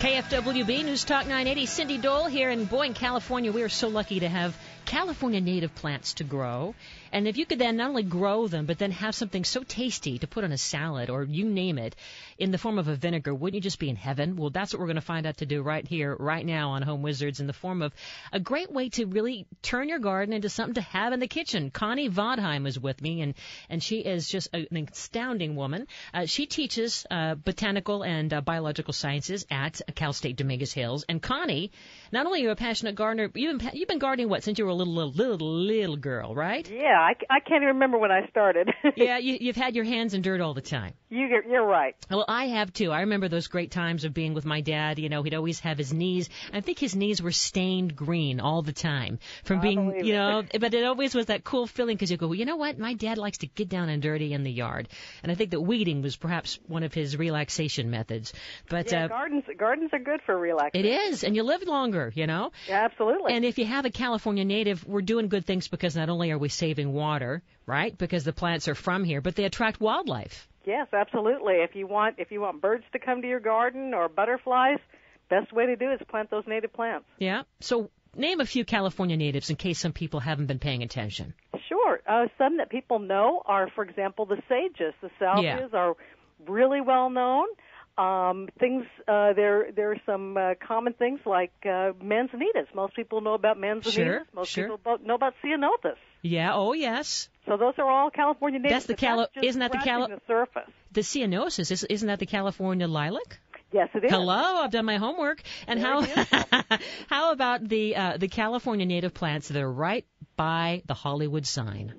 KFWB News Talk 980. Cindy Dole here in Boyne, California. We are so lucky to have California native plants to grow. And if you could then not only grow them, but then have something so tasty to put on a salad or you name it in the form of a vinegar, wouldn't you just be in heaven? Well, that's what we're going to find out to do right here, right now on Home Wizards in the form of a great way to really turn your garden into something to have in the kitchen. Connie Vadheim is with me, and she is just an astounding woman. She teaches botanical and biological sciences at Cal State Dominguez Hills. And Connie, not only are you a passionate gardener, you've been gardening, what, since you were a little girl, right? Yeah, I can't even remember when I started. Yeah, you've had your hands in dirt all the time. You're right. Well, I have too. I remember those great times of being with my dad. You know, he'd always have his knees. I think his knees were stained green all the time from being, you know, but it always was that cool feeling because you go, well, you know what? My dad likes to get down and dirty in the yard. And I think that weeding was perhaps one of his relaxation methods. But yeah, gardens are good for relaxation. It is, and you live longer, you know? Yeah, absolutely. And if you have a California native, we're doing good things because not only are we saving water, right, because the plants are from here, but they attract wildlife. Yes, absolutely. If you want birds to come to your garden or butterflies, best way to do it is plant those native plants. Yeah. So name a few California natives in case some people haven't been paying attention. Sure. Some that people know are, for example, the sages. The salvias are really well known. There are some common things like manzanitas. Most people know about manzanitas. Sure, Most people know about ceanothus. Yeah. Oh, yes. So those are all California natives. That's isn't that the surface? The ceanothus, isn't that the California lilac? Yes, it is. Hello, I've done my homework. And how about the California native plants that are right by the Hollywood sign?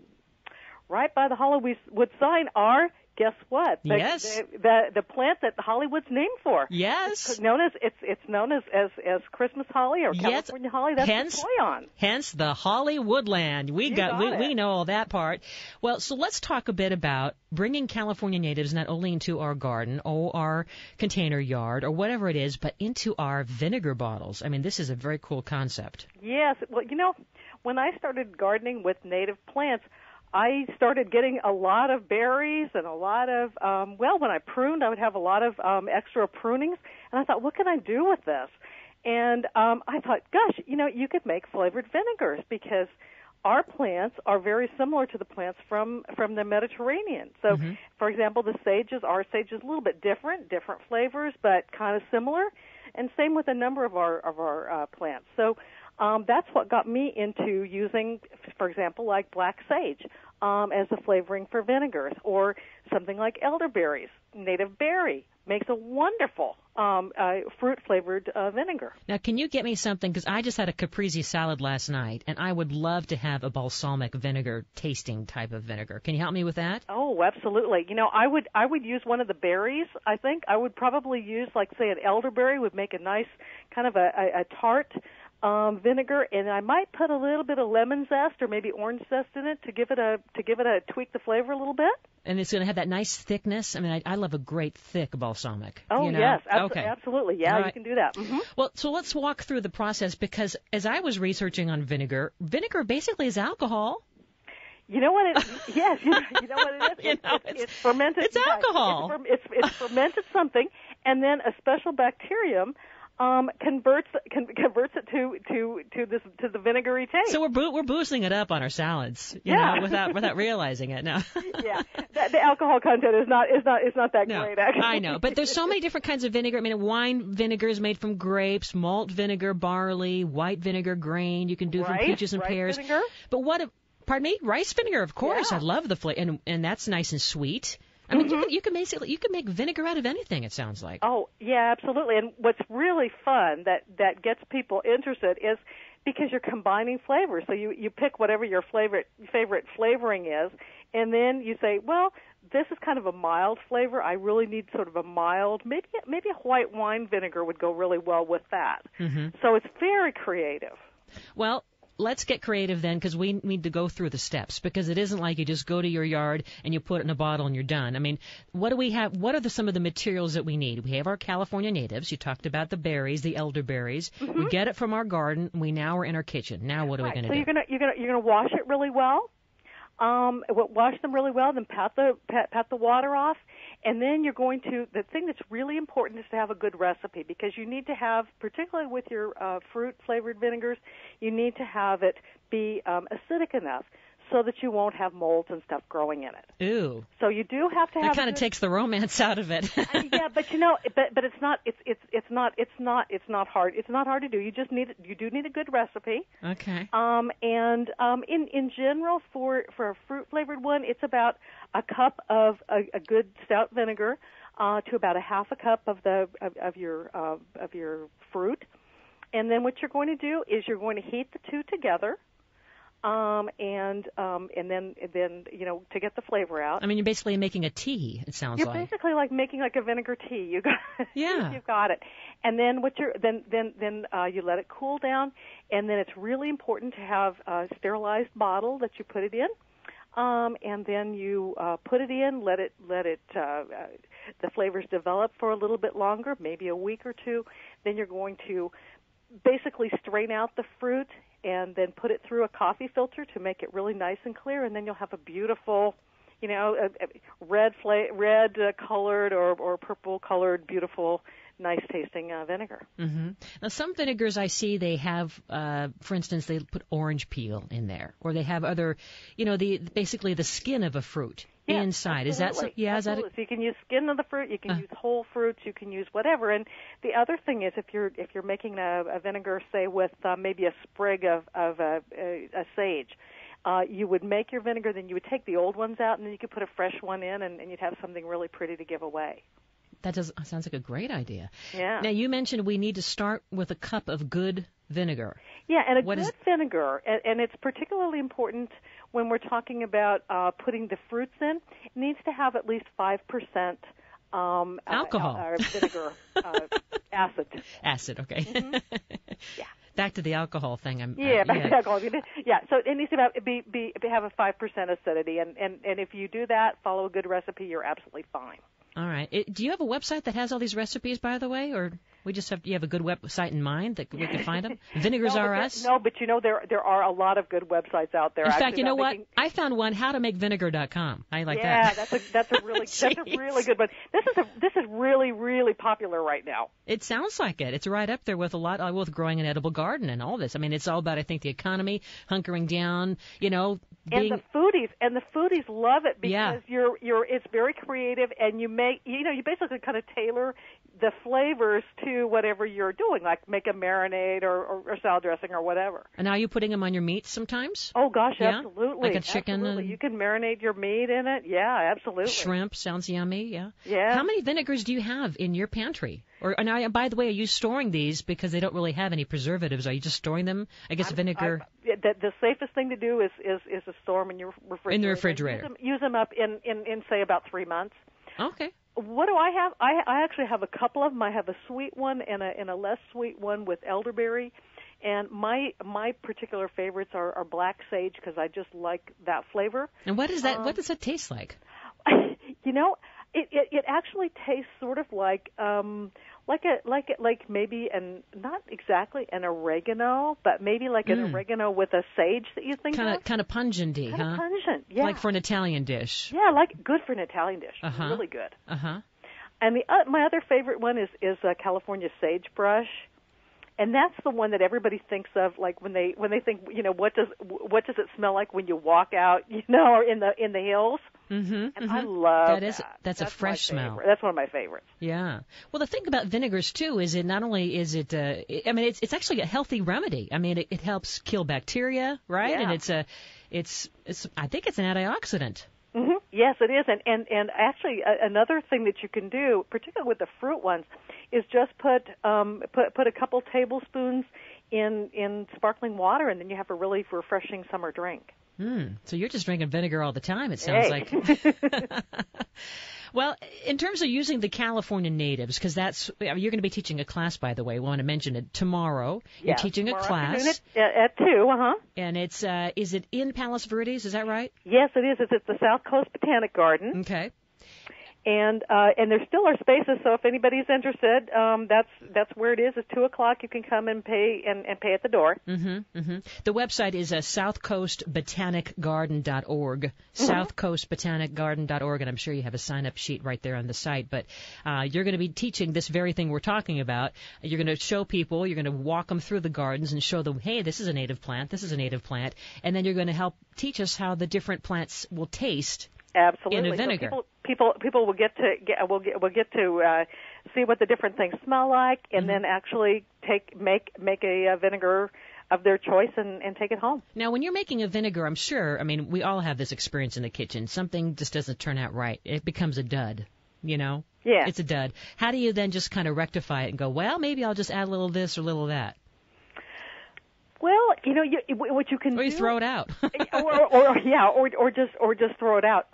Right by the Hollywood sign are, guess what? The plant that Hollywood's named for. Yes. It's known as Christmas holly or California holly. That's the toy on. Hence the Hollywoodland. We know all that part. Well, so let's talk a bit about bringing California natives not only into our garden or our container yard or whatever it is, but into our vinegar bottles. I mean, this is a very cool concept. Yes. Well, you know, when I started gardening with native plants, I started getting a lot of berries and a lot of, when I pruned, I would have a lot of extra prunings. And I thought, what can I do with this? And I thought, gosh, you know, you could make flavored vinegars because our plants are very similar to the plants from the Mediterranean. So, for example, our sage is a little bit different flavors, but kind of similar. And same with a number of our plants. So that's what got me into using, for example, like black sage as a flavoring for vinegars, or something like elderberries. Native berry makes a wonderful fruit-flavored vinegar. Now, can you get me something? Because I just had a caprese salad last night, and I would love to have a balsamic vinegar tasting type of vinegar. Can you help me with that? Oh, absolutely. You know, I would use one of the berries. I think I would probably use, like, say, an elderberry would make a nice kind of a tart vinegar, and I might put a little bit of lemon zest or maybe orange zest in it to give it a tweak the flavor a little bit. And it's going to have that nice thickness. I mean, I love a great thick balsamic. Oh, you know? Yes, okay. Absolutely. Yeah, right. You can do that. Mm-hmm. Well, so let's walk through the process, because as I was researching on vinegar basically is alcohol. You know what it is? Yes, you know what it is? It's fermented. It's alcohol. It's fermented something, and then a special bacterium converts it to the vinegary taste. So we're boosting it up on our salads, you know, without realizing it. No. Yeah, the alcohol content is not that great, actually. I know, but there's so many different kinds of vinegar. I mean, wine vinegar is made from grapes, malt vinegar, barley, white vinegar, grain. You can do from peaches and pears. Vinegar? But pardon me, rice vinegar, of course. Yeah. I love the flavor, and that's nice and sweet. I mean, you can make vinegar out of anything, it sounds like. Oh, yeah, absolutely. And what's really fun that gets people interested is because you're combining flavors. So you pick whatever your favorite flavoring is, and then you say, well, this is kind of a mild flavor. I really need sort of a mild, maybe a white wine vinegar would go really well with that. Mm-hmm. So it's very creative. Well, let's get creative then, because we need to go through the steps, because it isn't like you just go to your yard and you put it in a bottle and you're done. I mean, what do we have? What are some of the materials that we need? We have our California natives. You talked about the berries, the elderberries. Mm-hmm. We get it from our garden. We now are in our kitchen. Now what are we going to do? So you're gonna wash it really well. Wash them really well, then pat the water off, And then you're going to, the thing that's really important is to have a good recipe, because you need to have, particularly with your fruit-flavored vinegars, you need to have it be acidic enough so that you won't have molds and stuff growing in it. Ooh. So you do have to have. That kind of takes the romance out of it. Yeah, but but it's not hard. It's not hard to do. You do need a good recipe. Okay. In general, for a fruit flavored one, it's about a cup of a good stout vinegar to about a half a cup of your fruit, and then what you're going to do is you're going to heat the two together. And then to get the flavor out. I mean, you're basically making a tea. It sounds you're like. You're basically like making like a vinegar tea. You got yeah. You've got it. And then you let it cool down, and then it's really important to have a sterilized bottle that you put it in. And then you put it in, let it the flavors develop for a little bit longer, maybe a week or two. Then you're going to basically strain out the fruit and then put it through a coffee filter to make it really nice and clear, and then you'll have a beautiful, red colored or purple colored, beautiful, nice tasting vinegar. Mm-hmm. Now, some vinegars I see they have, for instance, they put orange peel in there, or they have other, basically the skin of a fruit. Yeah, inside. Absolutely. Is that so you can use skin of the fruit, you can use whole fruits, you can use whatever. And the other thing is, if you're making a vinegar, say with maybe a sprig of a sage, you would make your vinegar, then you would take the old ones out, and then you could put a fresh one in, and you'd have something really pretty to give away. That sounds like a great idea. Yeah. Now, you mentioned we need to start with a cup of good vinegar. Yeah, and good vinegar, and it's particularly important when we're talking about putting the fruits in. It needs to have at least 5% alcohol, vinegar, acid. Acid, okay. Mm-hmm. Yeah. Back to the alcohol thing. Back to the alcohol. Yeah, so it needs to have a 5% acidity, and if you do that, follow a good recipe, you're absolutely fine. All right. Do you have a website that has all these recipes, by the way, or do you have a good website in mind that we can find them? Vinegars R Us? No, but there are a lot a good websites out there. In fact, you know what? I found one, howtomakevinegar.com. I like that. Yeah, that's a really good one. This is really, really popular right now. It sounds like it. It's right up there with with growing an edible garden and all this. I mean, it's all about, I think, the economy, hunkering down, and the foodies love it because it's very creative, and you basically kind of tailor the flavors to whatever you're doing, like make a marinade or salad dressing or whatever. And are you putting them on your meat sometimes? Oh gosh, yeah? Absolutely. Like a chicken. Absolutely. You can marinate your meat in it. Yeah, absolutely. Shrimp sounds yummy. Yeah. Yeah. How many vinegars do you have in your pantry? By the way, are you storing these because they don't really have any preservatives? Are you just storing them? I guess vinegar. The safest thing to do is to store them in your refrigerator. In the refrigerator. Use them up in say about 3 months. Okay. What do I have? I actually have a couple of them. I have a sweet one and a less sweet one with elderberry. And my particular favorites are black sage because I just like that flavor. And what is that? What does that taste like? It actually tastes sort of like maybe not exactly an oregano, but maybe like an oregano with a sage that you think of. Kind of pungent-y, huh? Kind of pungent, yeah. Like for an Italian dish. Yeah, good for an Italian dish. Uh-huh. Really good. Uh-huh. And my other favorite one is California sagebrush. And that's the one that everybody thinks of, like when they think, what does it smell like when you walk out, or in the hills. Mm-hmm, and I love that. That's a fresh smell. That's one of my favorites. Yeah. Well, the thing about vinegars too is it not only is it, it's actually a healthy remedy. I mean, it helps kill bacteria, right? Yeah. And it's I think it's an antioxidant. Mm-hmm. Yes, it is, and actually another thing that you can do, particularly with the fruit ones, is just put a couple tablespoons in sparkling water, and then you have a really refreshing summer drink. So you're just drinking vinegar all the time, it sounds like. Well, in terms of using the California natives, because you're going to be teaching a class, by the way. I want to mention it tomorrow. You're teaching a class at 2. And it's is it in Palos Verdes? Is that right? Yes, it is. It's at the South Coast Botanic Garden. Okay. And there still are spaces, so if anybody's interested, that's where it is. It's 2:00. You can come and pay pay at the door. The website is southcoastbotanicgarden.org, southcoastbotanicgarden.org, and I'm sure you have a sign-up sheet right there on the site. But you're going to be teaching this very thing we're talking about. You're going to show people, you're going to walk them through the gardens and show them, hey, this is a native plant, this is a native plant, and then you're going to help teach us how the different plants will taste. Absolutely. In a vinegar. So people will get to see what the different things smell like, and then actually make a vinegar of their choice and take it home. Now, when you're making a vinegar, I'm sure, I mean, we all have this experience in the kitchen. Something just doesn't turn out right. It becomes a dud, you know? Yeah. It's a dud. How do you then just kind of rectify it and go, well, maybe I'll just add a little of this or a little of that? Well, what you can or you do, throw it out, or just throw it out.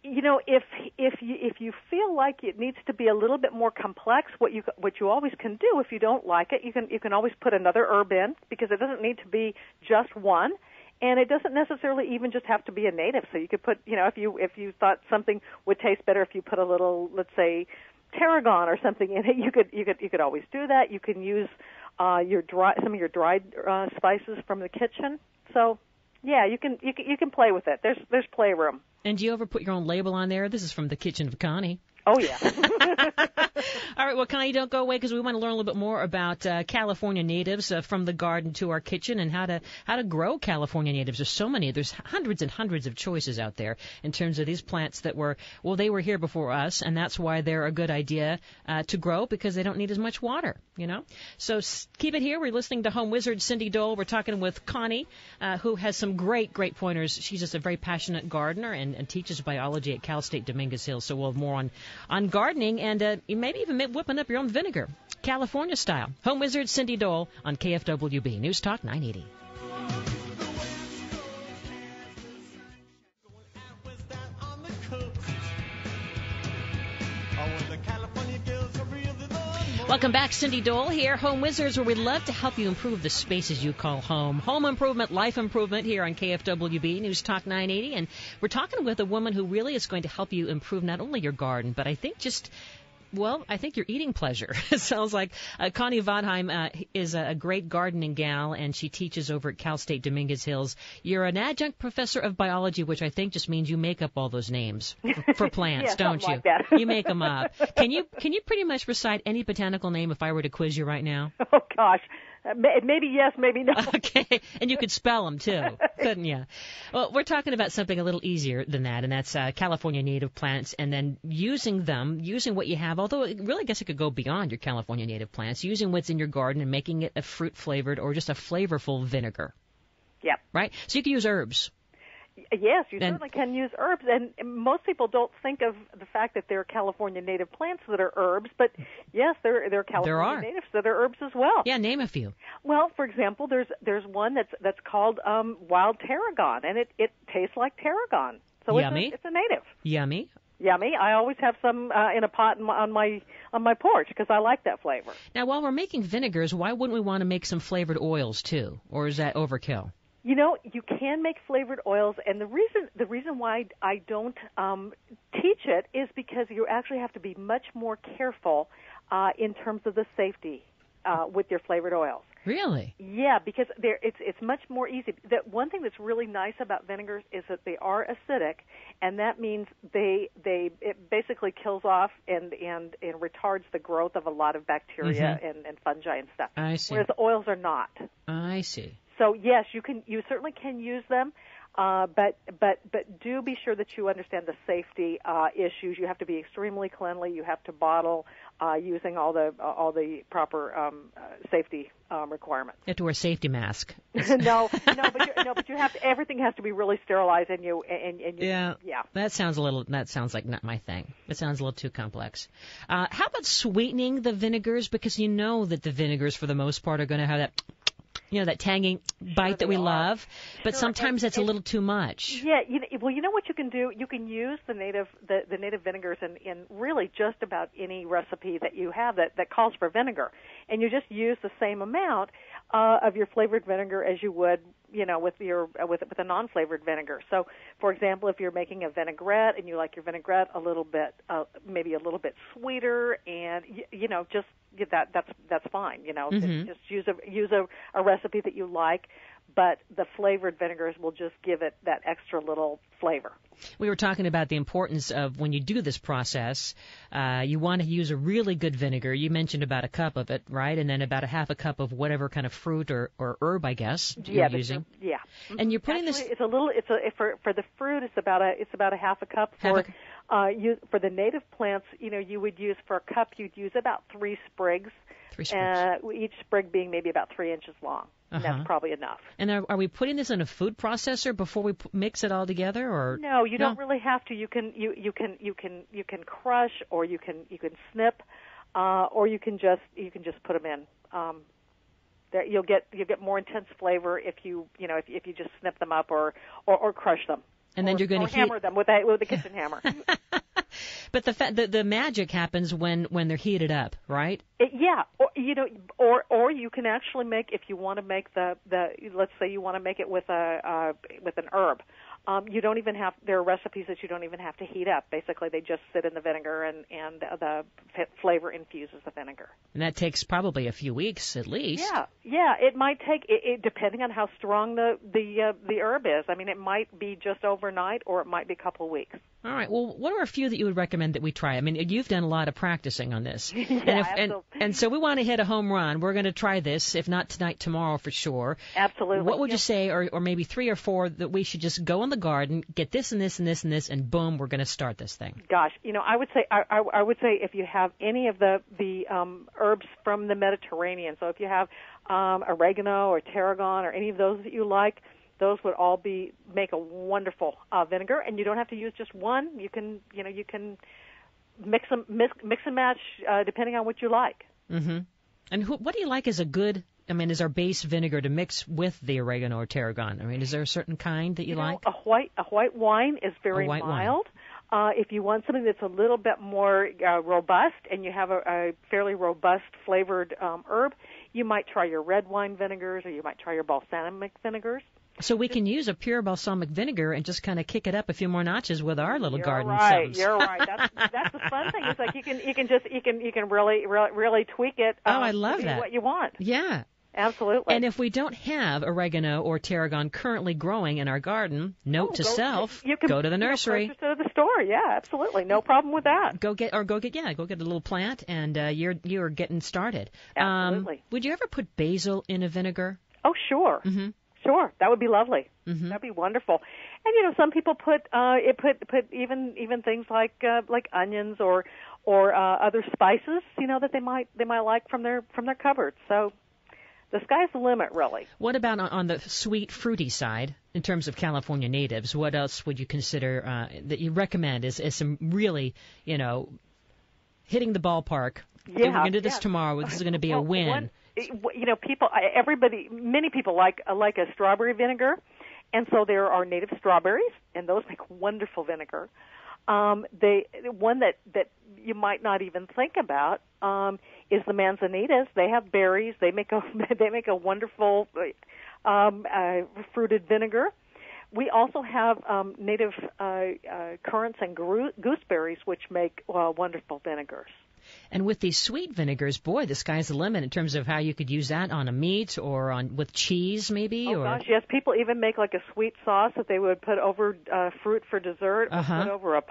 If you feel like it needs to be a little bit more complex, what you always can do, if you don't like it, you can always put another herb in, because it doesn't need to be just one, and it doesn't necessarily even just have to be a native. So you could put, if you thought something would taste better if you put a little, let's say, tarragon or something in it, you could always do that. You can use some of your dried spices from the kitchen. So, yeah, you can play with it. There's playroom. And do you ever put your own label on there? This is from the kitchen of Connie. Oh, yeah. All right, well, Connie, don't go away, because we want to learn a little bit more about California natives, from the garden to our kitchen, and how to grow California natives. There's so many. There's hundreds and hundreds of choices out there in terms of these plants that they were here before us, and that's why they're a good idea to grow, because they don't need as much water, So keep it here. We're listening to Home Wizard Cindy Dole. We're talking with Connie, who has some great pointers. She's just a very passionate gardener and teaches biology at Cal State Dominguez Hills, so we'll have more on gardening, and maybe even whipping up your own vinegar, California style. Home Wizard Cindy Dole on KFWB News Talk 980. Welcome back. Cindy Dole here, Home Wizards, where we love to help you improve the spaces you call home. Home improvement, life improvement here on KFWB News Talk 980. And we're talking with a woman who really is going to help you improve not only your garden, but I think your eating pleasure. It sounds like Connie Vadheim is a great gardening gal, and she teaches over at Cal State Dominguez Hills. You're an adjunct professor of biology, which I think just means you make up all those names for plants, yeah, don't you? Like that. You make them up. Can you pretty much recite any botanical name if I were to quiz you right now? Oh, gosh. Maybe yes, maybe no. Okay, and you could spell them too, couldn't you? Well, we're talking about something a little easier than that, and that's California native plants, and then using what you have, although really I guess it could go beyond your California native plants, using what's in your garden and making it a fruit-flavored or just a flavorful vinegar. Yeah. Right? So you can use herbs. Yes, you certainly can use herbs, and most people don't think of the fact that there are California native plants that are herbs, but yes, there are California natives that are herbs as well. Yeah, name a few. Well, for example, there's one that's called wild tarragon, and it tastes like tarragon. So Yummy. It's a native. Yummy. Yummy. I always have some in a pot on my porch because I like that flavor. Now, while we're making vinegars, why wouldn't we want to make some flavored oils too, or is that overkill? You can make flavored oils, and the reason why I don't teach it is because you actually have to be much more careful in terms of the safety with your flavored oils. Really? Yeah, because it's much more easy. The one thing that's really nice about vinegars is that they are acidic, and that means it basically kills off and retards the growth of a lot of bacteria and fungi and stuff. I see. Whereas the oils are not. I see. So yes, you certainly can use them, but do be sure that you understand the safety issues. You have to be extremely cleanly. You have to bottle using all the proper safety requirements. You have to wear a safety mask. No, but you have to, everything has to be really sterilized, and you. Yeah. That sounds like not my thing. It sounds a little too complex. How about sweetening the vinegars? Because you know that the vinegars, for the most part, are going to have that. That tangy bite that we love, but sometimes that's a little too much. Yeah, you know what you can do? You can use the native vinegars in really just about any recipe that you have that calls for vinegar, and you just use the same amount. of your flavored vinegar as you would, with a non-flavored vinegar. So, for example, if you're making a vinaigrette and you like your vinaigrette a little bit, maybe a little bit sweeter, and just get that's fine. Just use a recipe that you like, but the flavored vinegars will just give it that extra little flavor. We were talking about the importance of when you do this process, you want to use a really good vinegar. You mentioned about a cup of it, right? And then about a half a cup of whatever kind of fruit or herb, I guess, you're using. Yeah. And you're putting Actually, for the fruit, it's about a half a cup. For the native plants, you would use, for a cup, you'd use about 3 sprigs. 3 sprigs. Each sprig being maybe about 3 inches long. And that's probably enough. And are we putting this in a food processor before we mix it all together, or no? You don't really have to. You can crush, or you can snip, or you can just put them in. You'll get more intense flavor if you just snip them up or crush them. And then you're going to hammer them with a kitchen hammer. But the magic happens when they're heated up, right? Or you can actually make, if you want to make let's say you want to make it with an herb. You don't even have. There are recipes that you don't even have to heat up. Basically, they just sit in the vinegar, and the flavor infuses the vinegar. And that takes probably a few weeks at least. Yeah. It might take it depending on how strong the herb is. I mean, it might be just overnight, or it might be a couple of weeks. All right. Well, what are a few that you would recommend that we try? I mean, you've done a lot of practicing on this. And so we want to hit a home run. We're going to try this, if not tonight, tomorrow for sure. Absolutely. What would you say, or maybe 3 or 4 that we should just go in the garden, get this and this and this and this, and boom, we're going to start this thing? Gosh, I would say if you have any of the herbs from the Mediterranean, so if you have oregano or tarragon or any of those that you like, those would all make a wonderful vinegar, and you don't have to use just one. You can mix and match depending on what you like. Mm-hmm. And what do you like as a good? I mean, is our base vinegar to mix with the oregano or tarragon? I mean, is there a certain kind that you like? A white wine is very mild. If you want something that's a little bit more robust, and you have a fairly robust flavored herb, you might try your red wine vinegars, or you might try your balsamic vinegars. So we can use a pure balsamic vinegar and just kind of kick it up a few more notches with our little garden sums. You're right. That's the fun thing. It's like you can really tweak it. I love that. What you want. Yeah. Absolutely. And if we don't have oregano or tarragon currently growing in our garden, note to self, go to the nursery. Go to the store. Yeah, absolutely. No problem with that. Go get a little plant, and you're getting started. Absolutely. Would you ever put basil in a vinegar? Oh, sure. Mm-hmm. Sure, that would be lovely. Mm-hmm. That'd be wonderful. And some people put even things like onions or other spices, that they might like from their cupboard. So the sky's the limit, really. What about on the sweet, fruity side, in terms of California natives? What else would you consider that you recommend as some really, hitting the ballpark? Yeah, we're going to do this tomorrow. This is going to be a win. Many people like a strawberry vinegar, and so there are native strawberries, and those make wonderful vinegar. One that you might not even think about is the manzanitas. They have berries. They make a wonderful fruited vinegar. We also have native currants and gooseberries, which make wonderful vinegars. And with these sweet vinegars, boy, the sky's the limit in terms of how you could use that on a meat or with cheese, maybe. Gosh, yes. People even make like a sweet sauce that they would put over fruit for dessert, or put over a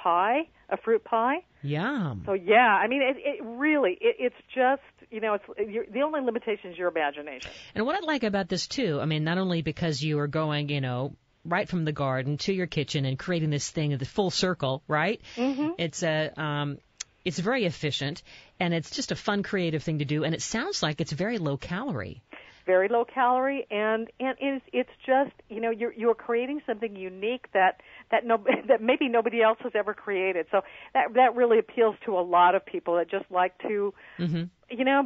fruit pie. Yum. So yeah, I mean, it's just the only limitation is your imagination. And what I like about this too, I mean, not only because you are going, right from the garden to your kitchen and creating this thing of the full circle, right? Mm-hmm. It's very efficient, and it's just a fun, creative thing to do, and it sounds like it's very low calorie. Very low calorie, and it's just, you're creating something unique that that that maybe nobody else has ever created. So that really appeals to a lot of people that just like to,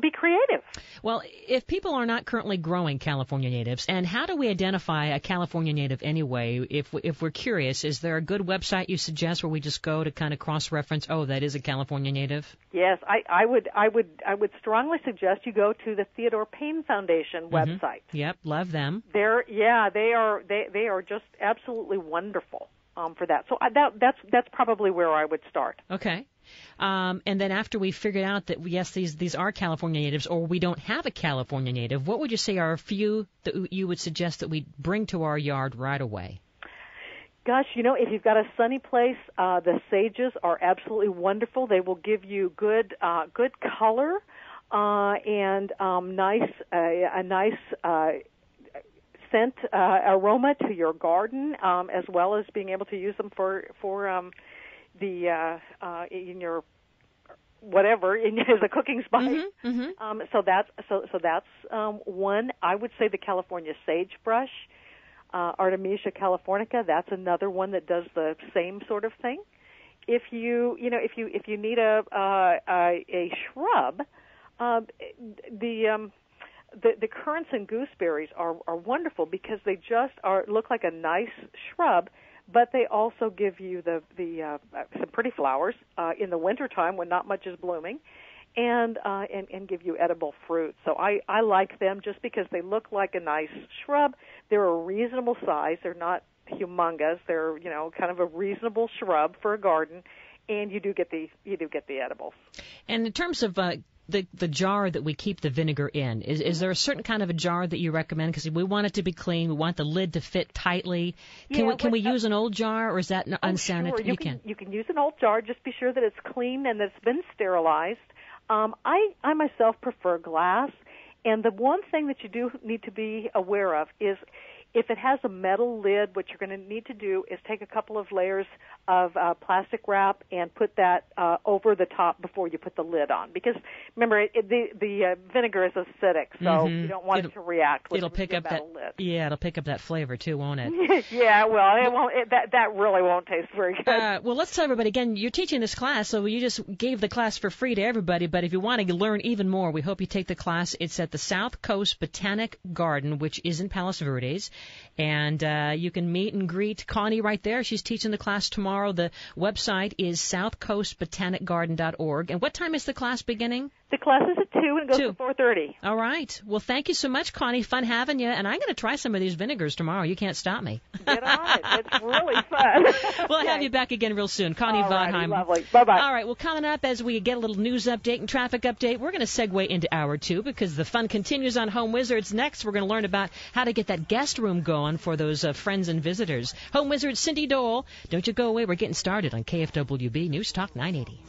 be creative. Well, if people are not currently growing California natives, and how do we identify a California native anyway? If we're curious, is there a good website you suggest where we just go to kind of cross-reference? Oh, that is a California native. Yes, I would strongly suggest you go to the Theodore Payne Foundation website. Yep, love them. They are just absolutely wonderful for that. So that's probably where I would start. Okay. And then after we figured out that, yes, these are California natives, or we don't have a California native, what would you say are a few that you would suggest that we bring to our yard right away? Gosh, if you've got a sunny place, the sages are absolutely wonderful. They will give you good color and a nice scent aroma to your garden, as well as being able to use them for in your whatever as a cooking spice. So that's one. I would say the California sagebrush, Artemisia californica. That's another one that does the same sort of thing. If you need a shrub, the currants and gooseberries are wonderful because they just look like a nice shrub. But they also give you some pretty flowers in the wintertime when not much is blooming, and give you edible fruit. So I like them just because they look like a nice shrub. They're a reasonable size. They're not humongous. They're kind of a reasonable shrub for a garden, and you do get the edibles. And in terms of the jar that we keep the vinegar in, is there a certain kind of a jar that you recommend? Because we want it to be clean. We want the lid to fit tightly. Can we use an old jar, or is that unsanitary? Sure. You can use an old jar. Just be sure that it's clean and that it's been sterilized. I myself prefer glass. And the one thing that you do need to be aware of is if it has a metal lid, what you're going to need to do is take a couple of layers of plastic wrap and put that over the top before you put the lid on. Because remember, the vinegar is acidic, so you don't want it to react with the metal lid. Yeah, it'll pick up that flavor too, won't it? Yeah, well, it won't. That really won't taste very good. Well, let's tell everybody again. You're teaching this class, so you just gave the class for free to everybody. But if you want to learn even more, we hope you take the class. It's at the South Coast Botanic Garden, which is in Palos Verdes. And you can meet and greet Connie right there. She's teaching the class tomorrow. The website is southcoastbotanicgarden.org. And what time is the class beginning? The class is at 2 and goes to 4:30. All right. Well, thank you so much, Connie. Fun having you. And I'm going to try some of these vinegars tomorrow. You can't stop me. Get on it. It's really fun. We'll have you back again real soon. Connie Vadheim. Lovely. Bye-bye. All right. Well, coming up as we get a little news update and traffic update, we're going to segue into hour 2 because the fun continues on Home Wizards. Next, we're going to learn about how to get that guest room going for those friends and visitors. Home Wizard Cindy Dole. Don't you go away. We're getting started on KFWB News Talk 980.